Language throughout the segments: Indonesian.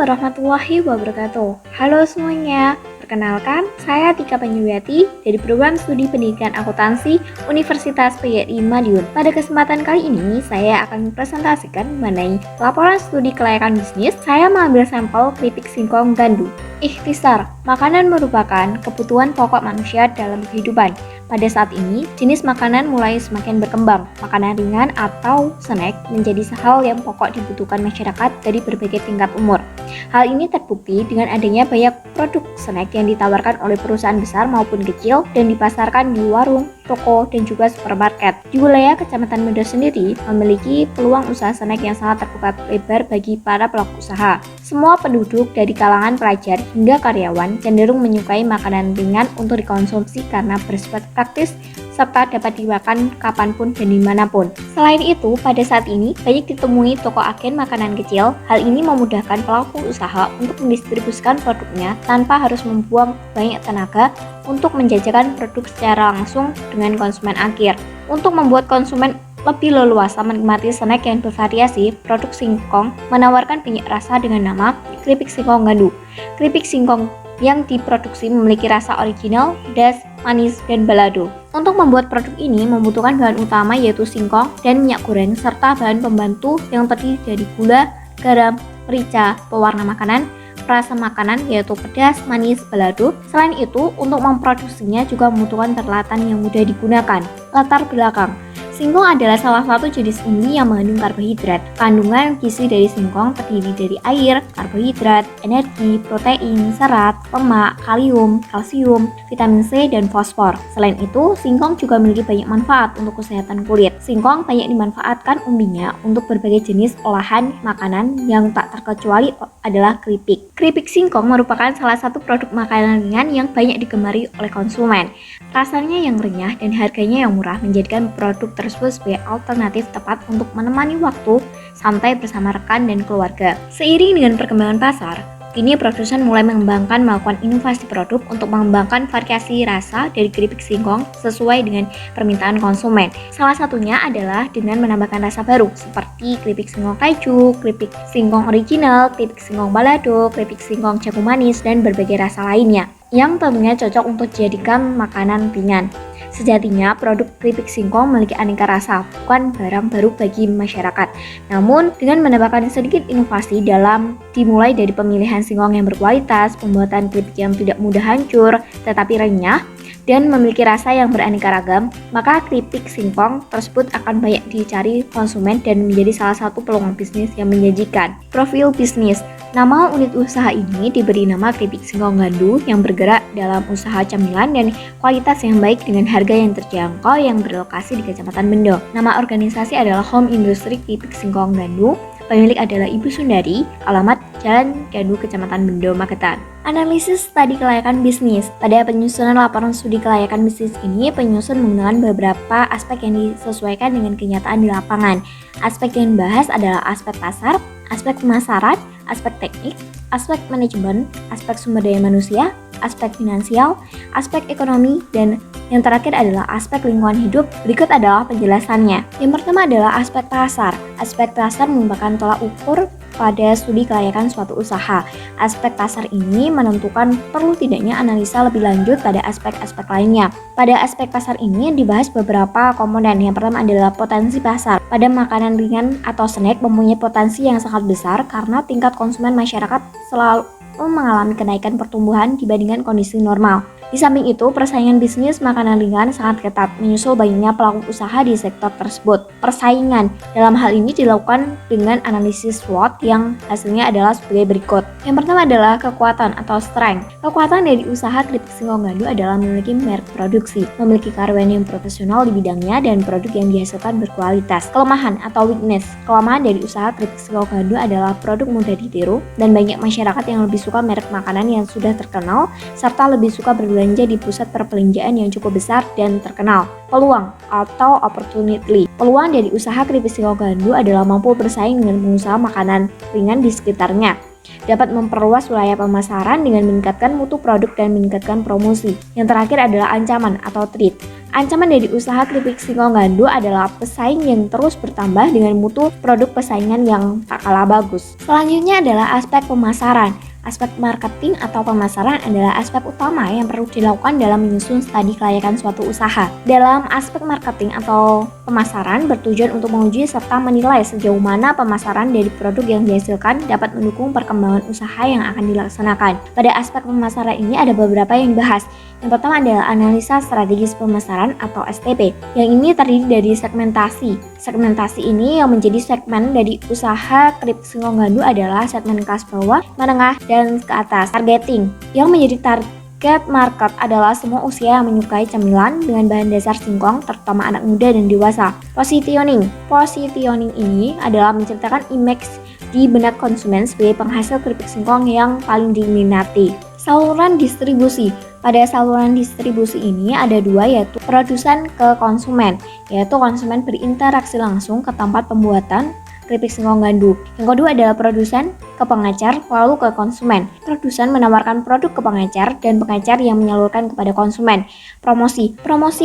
warahmatullahi wabarakatuh. Halo semuanya, perkenalkan saya Tika Panyuwiyati dari Program Studi Pendidikan Akuntansi Universitas PGRI Madiun. Pada kesempatan kali ini, saya akan mempresentasikan mengenai laporan studi kelayakan bisnis. Saya mengambil sampel keripik singkong gandu. Ikhtisar, makanan merupakan kebutuhan pokok manusia dalam kehidupan. Pada saat ini, jenis makanan mulai semakin berkembang. Makanan ringan atau snack menjadi hal yang pokok dibutuhkan masyarakat dari berbagai tingkat umur. Hal ini terbukti dengan adanya banyak produk snack yang ditawarkan oleh perusahaan besar maupun kecil dan dipasarkan di warung, toko, dan juga supermarket. Di wilayah Kecamatan Mendo sendiri memiliki peluang usaha snack yang sangat terbuka lebar bagi para pelaku usaha. Semua penduduk dari kalangan pelajar hingga karyawan cenderung menyukai makanan ringan untuk dikonsumsi karena bersifat praktis serta dapat dimakan kapanpun dan dimanapun. Selain itu, pada saat ini banyak ditemui toko agen makanan kecil. Hal ini memudahkan pelaku usaha untuk mendistribusikan produknya tanpa harus membuang banyak tenaga untuk menjajakan produk secara langsung dengan konsumen akhir. Untuk membuat konsumen lebih leluasa menikmati snack yang bervariasi, produk singkong menawarkan banyak rasa dengan nama keripik singkong gandu. Keripik singkong yang diproduksi memiliki rasa original, pedas, manis, dan balado. Untuk membuat produk ini membutuhkan bahan utama yaitu singkong dan minyak goreng serta bahan pembantu yang terdiri dari gula, garam, merica, pewarna makanan, perasa makanan yaitu pedas, manis, balado. Selain itu, untuk memproduksinya juga membutuhkan peralatan yang mudah digunakan. Latar belakang: singkong adalah salah satu jenis umbi yang mengandung karbohidrat. Kandungan gizi dari singkong terdiri dari air, karbohidrat, energi, protein, serat, lemak, kalium, kalsium, vitamin C, dan fosfor. Selain itu, singkong juga memiliki banyak manfaat untuk kesehatan kulit. Singkong banyak dimanfaatkan umbinya untuk berbagai jenis olahan makanan yang tak terkecuali adalah keripik. Keripik singkong merupakan salah satu produk makanan ringan yang banyak digemari oleh konsumen. Rasanya yang renyah dan harganya yang murah menjadikan produk tersebut sebagai alternatif tepat untuk menemani waktu santai bersama rekan dan keluarga. Seiring dengan perkembangan pasar, kini produsen mulai melakukan inovasi produk untuk mengembangkan variasi rasa dari keripik singkong sesuai dengan permintaan konsumen. Salah satunya adalah dengan menambahkan rasa baru seperti keripik singkong keju, keripik singkong original, keripik singkong balado, keripik singkong jagung manis, dan berbagai rasa lainnya yang tentunya cocok untuk dijadikan makanan ringan. Sejatinya, produk keripik singkong memiliki aneka rasa, bukan barang baru bagi masyarakat. Namun, dengan menambahkan sedikit inovasi dalam dimulai dari pemilihan singkong yang berkualitas, pembuatan keripik yang tidak mudah hancur, tetapi renyah, dan memiliki rasa yang beraneka ragam, maka keripik singkong tersebut akan banyak dicari konsumen dan menjadi salah satu peluang bisnis yang menjanjikan. Profil bisnis: nama unit usaha ini diberi nama keripik singkong gandu yang bergerak dalam usaha camilan dan kualitas yang baik dengan harga yang terjangkau yang berlokasi di Kecamatan Mendo. Nama organisasi adalah Home Industry Keripik Singkong Gandu. Pemilik adalah Ibu Sundari, alamat Jalan Gandu, Kecamatan Mendo, Magetan. Analisis studi kelayakan bisnis. Pada penyusunan laporan studi kelayakan bisnis ini, penyusun menggunakan beberapa aspek yang disesuaikan dengan kenyataan di lapangan. Aspek yang dibahas adalah aspek pasar, aspek pemasaran, aspek teknik, aspek manajemen, aspek sumber daya manusia, aspek finansial, aspek ekonomi, dan yang terakhir adalah aspek lingkungan hidup. Berikut adalah penjelasannya. Yang pertama adalah aspek pasar. Aspek pasar merupakan tolak ukur pada studi kelayakan suatu usaha. Aspek pasar ini menentukan perlu tidaknya analisa lebih lanjut pada aspek-aspek lainnya. Pada aspek pasar ini dibahas beberapa komponen. Yang pertama adalah potensi pasar. Pada makanan ringan atau snack mempunyai potensi yang sangat besar karena tingkat konsumen masyarakat selalu mengalami kenaikan pertumbuhan dibandingkan kondisi normal. Di samping itu, persaingan bisnis makanan ringan sangat ketat, menyusul banyaknya pelaku usaha di sektor tersebut. Persaingan dalam hal ini dilakukan dengan analisis SWOT yang hasilnya adalah sebagai berikut. Yang pertama adalah kekuatan atau strength. Kekuatan dari usaha keripik singkong gandu adalah memiliki merek produksi, memiliki karyawan yang profesional di bidangnya, dan produk yang dihasilkan berkualitas. Kelemahan atau weakness. Kelemahan dari usaha keripik singkong gandu adalah produk mudah ditiru dan banyak masyarakat yang lebih suka merek makanan yang sudah terkenal serta lebih suka berbelanja di pusat perbelanjaan yang cukup besar dan terkenal. Peluang atau opportunity. Peluang dari usaha keripik singkong gandu adalah mampu bersaing dengan pengusaha makanan ringan di sekitarnya. Dapat memperluas wilayah pemasaran dengan meningkatkan mutu produk dan meningkatkan promosi. Yang terakhir adalah ancaman atau threat. Ancaman dari usaha keripik singkong gandu adalah pesaing yang terus bertambah dengan mutu produk pesaingan yang tak kalah bagus. Selanjutnya adalah aspek pemasaran. Aspek marketing atau pemasaran adalah aspek utama yang perlu dilakukan dalam menyusun studi kelayakan suatu usaha. Dalam aspek marketing atau pemasaran bertujuan untuk menguji serta menilai sejauh mana pemasaran dari produk yang dihasilkan dapat mendukung perkembangan usaha yang akan dilaksanakan. Pada aspek pemasaran ini ada beberapa yang dibahas. Yang pertama adalah analisa strategis pemasaran atau STP. Yang ini terdiri dari segmentasi. Segmentasi ini yang menjadi segmen dari usaha keripik singkong gandu adalah segmen kelas bawah, menengah, dan ke atas. Targeting yang menjadi target market adalah semua usia yang menyukai cemilan dengan bahan dasar singkong, terutama anak muda dan dewasa. Positioning ini adalah menciptakan image di benak konsumen sebagai penghasil keripik singkong yang paling diminati. Saluran distribusi. Pada saluran distribusi ini ada dua, yaitu produsen ke konsumen, yaitu konsumen berinteraksi langsung ke tempat pembuatan keripik singkong gandu. Yang kedua adalah produsen ke pengecer lalu ke konsumen. Produsen menawarkan produk ke pengecer dan pengecer yang menyalurkan kepada konsumen. Promosi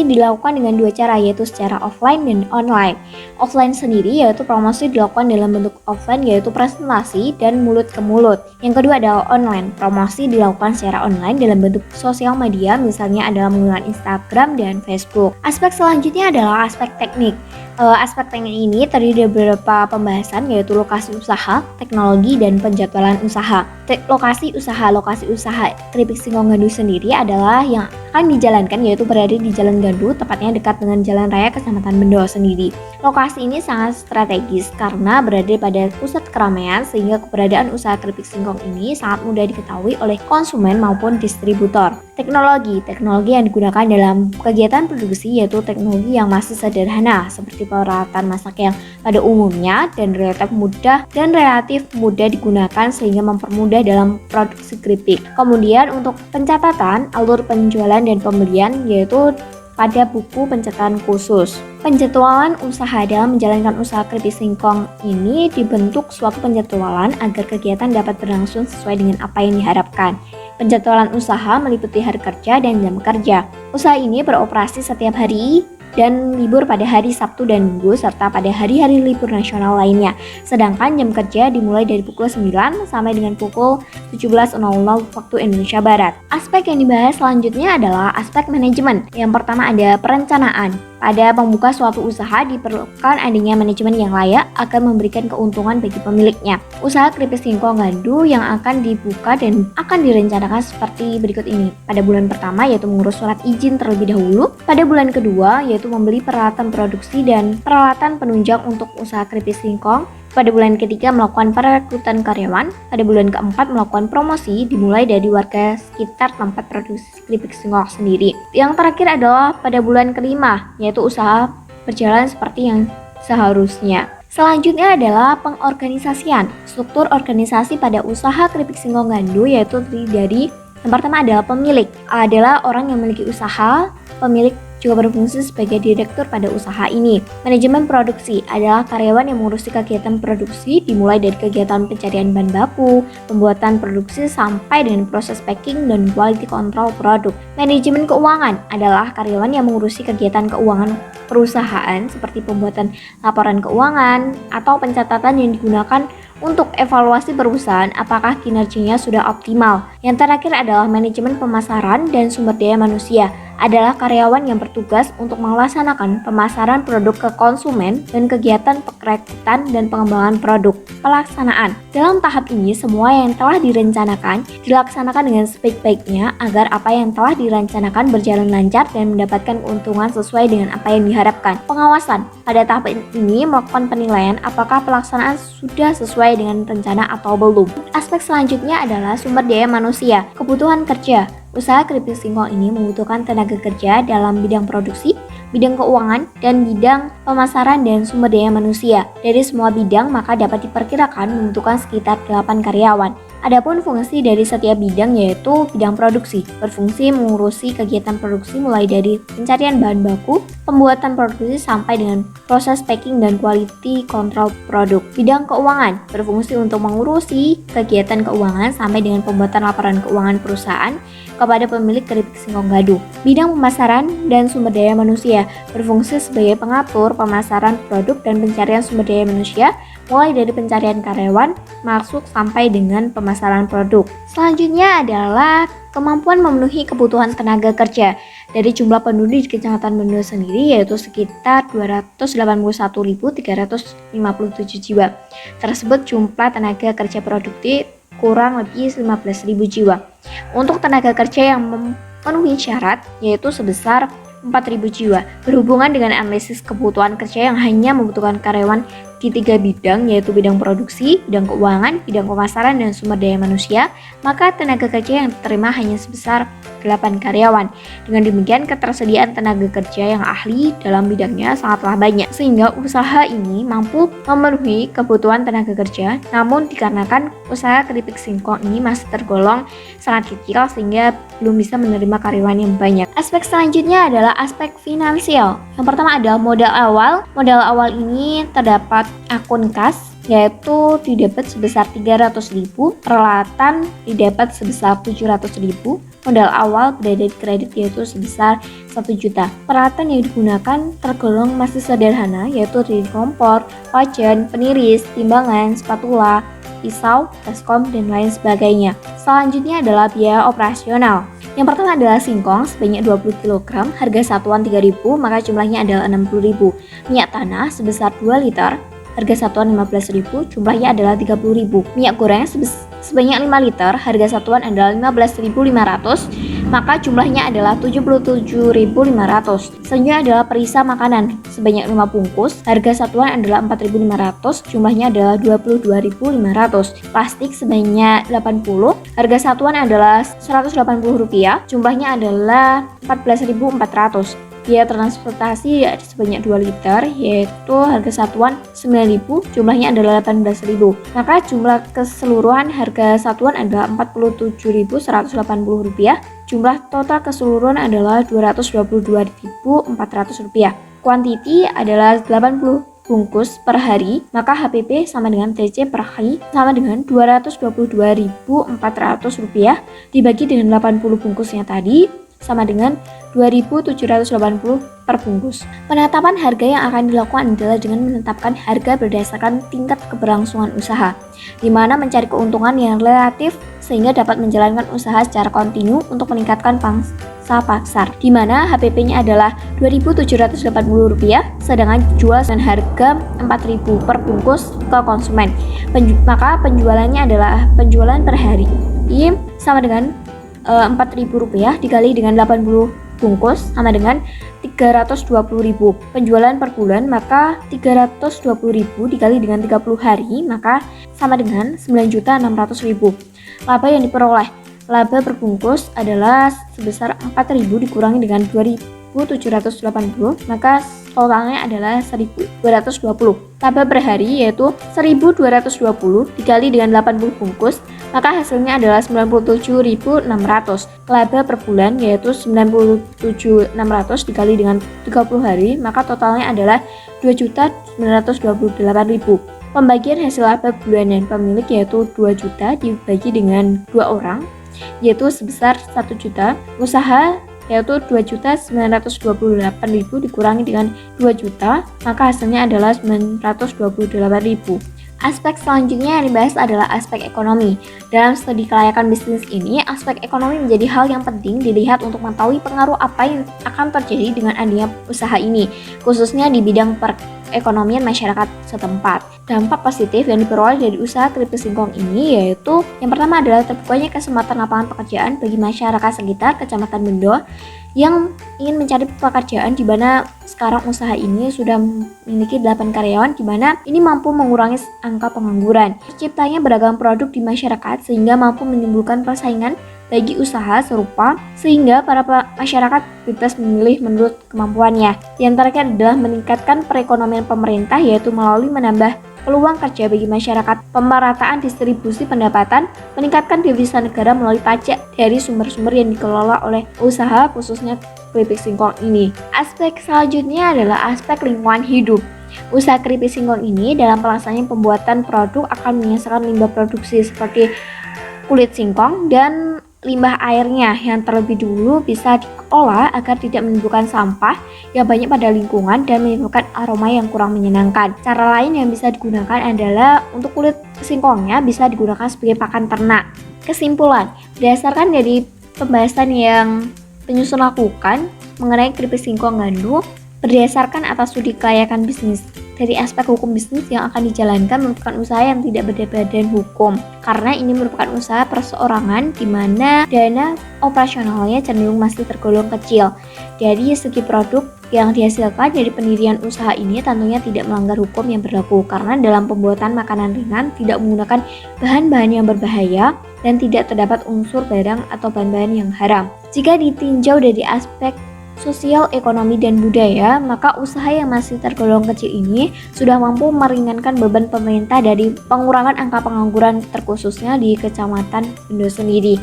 dilakukan dengan dua cara, yaitu secara offline dan online. Offline sendiri yaitu promosi dilakukan dalam bentuk offline, yaitu presentasi dan mulut ke mulut. Yang kedua adalah online. Promosi dilakukan secara online dalam bentuk sosial media, misalnya adalah menggunakan Instagram dan Facebook. Aspek selanjutnya adalah aspek teknik. Aspek teknik ini terdiri dari beberapa pembahasan, yaitu lokasi usaha, teknologi, dan penjadwalan usaha. Lokasi usaha keripik singkong gandu sendiri adalah yang akan dijalankan, yaitu berada di Jalan Gandu, tepatnya dekat dengan Jalan Raya Kecamatan Bendo sendiri. Lokasi ini sangat strategis karena berada pada pusat keramaian, sehingga keberadaan usaha keripik singkong ini sangat mudah diketahui oleh konsumen maupun distributor. Teknologi yang digunakan dalam kegiatan produksi yaitu teknologi yang masih sederhana, seperti peralatan masak yang pada umumnya dan relatif mudah digunakan sehingga mempermudah dalam produksi keripik. Kemudian untuk pencatatan alur penjualan dan pembelian yaitu pada buku pencatatan khusus. Penjadwalan usaha. Dalam menjalankan usaha keripik singkong ini dibentuk suatu penjadwalan agar kegiatan dapat berlangsung sesuai dengan apa yang diharapkan. Penjadwalan usaha meliputi hari kerja dan jam kerja. Usaha ini beroperasi setiap hari dan libur pada hari Sabtu dan Minggu serta pada hari-hari libur nasional lainnya. Sedangkan jam kerja dimulai dari pukul 9 sampai dengan pukul 17.00 waktu Indonesia Barat. Aspek yang dibahas selanjutnya adalah aspek manajemen. Yang pertama ada perencanaan. Pada pembuka suatu usaha diperlukan adanya manajemen yang layak agar memberikan keuntungan bagi pemiliknya. Usaha keripik singkong gandu yang akan dibuka dan akan direncanakan seperti berikut ini. Pada bulan pertama yaitu mengurus surat izin terlebih dahulu. Pada bulan kedua yaitu membeli peralatan produksi dan peralatan penunjang untuk usaha keripik singkong. Pada bulan ketiga melakukan perekrutan karyawan. Pada bulan keempat melakukan promosi dimulai dari warga sekitar tempat produksi keripik singkong sendiri. Yang terakhir adalah pada bulan kelima, yaitu usaha berjalan seperti yang seharusnya. Selanjutnya adalah pengorganisasian. Struktur organisasi pada usaha keripik singkong gandu yaitu terdiri dari yang pertama adalah pemilik, adalah orang yang memiliki usaha. Pemilik juga berfungsi sebagai direktur pada usaha ini. Manajemen produksi adalah karyawan yang mengurusi kegiatan produksi dimulai dari kegiatan pencarian bahan baku, pembuatan produksi sampai dengan proses packing dan quality control produk. Manajemen keuangan adalah karyawan yang mengurusi kegiatan keuangan perusahaan seperti pembuatan laporan keuangan atau pencatatan yang digunakan untuk evaluasi perusahaan apakah kinerjanya sudah optimal. Yang terakhir adalah manajemen pemasaran dan sumber daya manusia, adalah karyawan yang bertugas untuk melaksanakan pemasaran produk ke konsumen dan kegiatan perekrutan dan pengembangan produk. Pelaksanaan. Dalam tahap ini semua yang telah direncanakan dilaksanakan dengan sebaik-baiknya agar apa yang telah direncanakan berjalan lancar dan mendapatkan keuntungan sesuai dengan apa yang diharapkan. Pengawasan. Pada tahap ini melakukan penilaian apakah pelaksanaan sudah sesuai dengan rencana atau belum. Aspek selanjutnya adalah sumber daya manusia. Kebutuhan kerja. Usaha keripik singkong ini membutuhkan tenaga kerja dalam bidang produksi, bidang keuangan, dan bidang pemasaran dan sumber daya manusia. Dari semua bidang maka dapat diperkirakan membutuhkan sekitar 8 karyawan. Adapun fungsi dari setiap bidang yaitu bidang produksi, berfungsi mengurusi kegiatan produksi mulai dari pencarian bahan baku, pembuatan produksi sampai dengan proses packing dan quality control produk. Bidang keuangan, berfungsi untuk mengurusi kegiatan keuangan sampai dengan pembuatan laporan keuangan perusahaan kepada pemilik keripik singkong gaduh. Bidang pemasaran dan sumber daya manusia, berfungsi sebagai pengatur pemasaran produk dan pencarian sumber daya manusia mulai dari pencarian karyawan masuk sampai dengan pemasaran produk. Selanjutnya adalah kemampuan memenuhi kebutuhan tenaga kerja. Dari jumlah penduduk di Kecamatan Bendo sendiri yaitu sekitar 281.357 jiwa. Tersebut jumlah tenaga kerja produktif kurang lebih 15.000 jiwa. Untuk tenaga kerja yang memenuhi syarat yaitu sebesar 4.000 jiwa. Berhubungan dengan analisis kebutuhan kerja yang hanya membutuhkan karyawan di 3 bidang yaitu bidang produksi, bidang keuangan, bidang pemasaran, dan sumber daya manusia, maka tenaga kerja yang diterima hanya sebesar 8 karyawan. Dengan demikian ketersediaan tenaga kerja yang ahli dalam bidangnya sangatlah banyak sehingga usaha ini mampu memenuhi kebutuhan tenaga kerja. Namun dikarenakan usaha keripik singkong ini masih tergolong sangat kecil sehingga belum bisa menerima karyawan yang banyak. Aspek selanjutnya adalah aspek finansial. Yang pertama adalah modal awal. Modal awal ini terdapat akun kas yaitu didapat sebesar 300.000, peralatan didapat sebesar 700.000, modal awal kredit yaitu sebesar 1 juta. Peralatan yang digunakan tergolong masih sederhana yaitu dari kompor, wajan, peniris, timbangan, spatula, pisau, baskom, dan lain sebagainya. Selanjutnya adalah biaya operasional. Yang pertama adalah singkong sebanyak 20 kg, harga satuan 3.000, maka jumlahnya adalah 60.000. Minyak tanah sebesar 2 liter, harga satuan 15.000, jumlahnya adalah 30.000. Minyak goreng sebanyak 5 liter, harga satuan adalah 15.500, maka jumlahnya adalah 77.500. Selanjutnya adalah perisa makanan sebanyak 5 bungkus, harga satuan adalah 4.500, jumlahnya adalah 22.500. Plastik sebanyak 80, harga satuan adalah Rp180, jumlahnya adalah 14.400. Biaya transportasi sebanyak 2 liter yaitu harga satuan 9.000, jumlahnya adalah 18.000. Maka jumlah keseluruhan harga satuan adalah Rp47.180. Jumlah total keseluruhan adalah Rp222.400. Kuantiti adalah 80 bungkus per hari, maka HPP sama dengan TC per hari sama dengan Rp222.400 dibagi dengan 80 bungkusnya tadi sama dengan 2.780 per bungkus. Penetapan harga yang akan dilakukan adalah dengan menetapkan harga berdasarkan tingkat keberlangsungan usaha, di mana mencari keuntungan yang relatif sehingga dapat menjalankan usaha secara kontinu untuk meningkatkan pangsa pasar, di mana HPP-nya adalah Rp2.780, sedangkan jual dengan harga Rp4.000 per bungkus ke konsumen. Maka penjualannya adalah penjualan per hari sama dengan Rp4.000 dikali dengan 80 bungkus sama dengan 320.000. Penjualan per bulan maka 320.000 dikali dengan 30 hari maka sama dengan 9.600.000. Laba yang diperoleh, laba per bungkus adalah sebesar 4.000 dikurangi dengan 2.780 maka totalnya adalah 1.220. Laba per hari yaitu 1.220 dikali dengan 80 bungkus maka hasilnya adalah 97.600. Laba per bulan yaitu 97.600 dikali dengan 30 hari maka totalnya adalah 2.928.000. Pembagian hasil laba bulanan pemilik yaitu 2 juta dibagi dengan 2 orang yaitu sebesar 1 juta. Usaha yaitu 2.928.000 dikurangi dengan 2 juta maka hasilnya adalah 928.000. Aspek selanjutnya yang dibahas adalah aspek ekonomi. Dalam studi kelayakan bisnis ini, aspek ekonomi menjadi hal yang penting dilihat untuk mengetahui pengaruh apa yang akan terjadi dengan adanya usaha ini, khususnya di bidang perekonomian masyarakat setempat. Dampak positif yang diperoleh dari usaha keripik singkong ini yaitu yang pertama adalah terbukanya kesempatan lapangan pekerjaan bagi masyarakat sekitar Kecamatan Bendo yang ingin mencari pekerjaan, di mana sekarang usaha ini sudah memiliki 8 karyawan, di mana ini mampu mengurangi angka pengangguran. Terciptanya beragam produk di masyarakat sehingga mampu menimbulkan persaingan bagi usaha serupa sehingga para masyarakat bebas memilih menurut kemampuannya. Yang terakhir adalah meningkatkan perekonomian pemerintah yaitu melalui menambah peluang kerja bagi masyarakat, pemerataan distribusi pendapatan, meningkatkan devisa negara melalui pajak dari sumber-sumber yang dikelola oleh usaha khususnya keripik singkong ini. Aspek selanjutnya adalah aspek lingkungan hidup. Usaha keripik singkong ini dalam pelaksanaan pembuatan produk akan menyisakan limbah produksi seperti kulit singkong dan limbah airnya yang terlebih dulu bisa diolah agar tidak menimbulkan sampah yang banyak pada lingkungan dan menimbulkan aroma yang kurang menyenangkan. Cara lain yang bisa digunakan adalah untuk kulit singkongnya bisa digunakan sebagai pakan ternak. Kesimpulan, berdasarkan dari pembahasan yang penyusun lakukan mengenai keripik singkong gandum, berdasarkan atas studi kelayakan bisnis dari aspek hukum bisnis yang akan dijalankan merupakan usaha yang tidak berbadan hukum karena ini merupakan usaha perseorangan di mana dana operasionalnya cenderung masih tergolong kecil. Dari segi produk yang dihasilkan dari pendirian usaha ini tentunya tidak melanggar hukum yang berlaku karena dalam pembuatan makanan ringan tidak menggunakan bahan-bahan yang berbahaya dan tidak terdapat unsur barang atau bahan-bahan yang haram. Jika ditinjau dari aspek sosial, ekonomi, dan budaya, maka usaha yang masih tergolong kecil ini sudah mampu meringankan beban pemerintah dari pengurangan angka pengangguran terkhususnya di Kecamatan Bendo sendiri,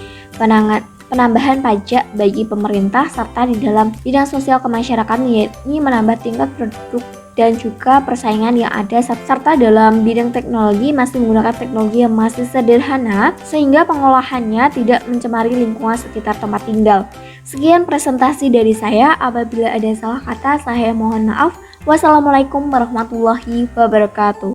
penambahan pajak bagi pemerintah, serta di dalam bidang sosial kemasyarakatan yakni menambah tingkat produk dan juga persaingan yang ada, serta dalam bidang teknologi masih menggunakan teknologi yang masih sederhana sehingga pengolahannya tidak mencemari lingkungan sekitar tempat tinggal. Sekian presentasi dari saya, apabila ada salah kata saya mohon maaf. Wassalamualaikum warahmatullahi wabarakatuh.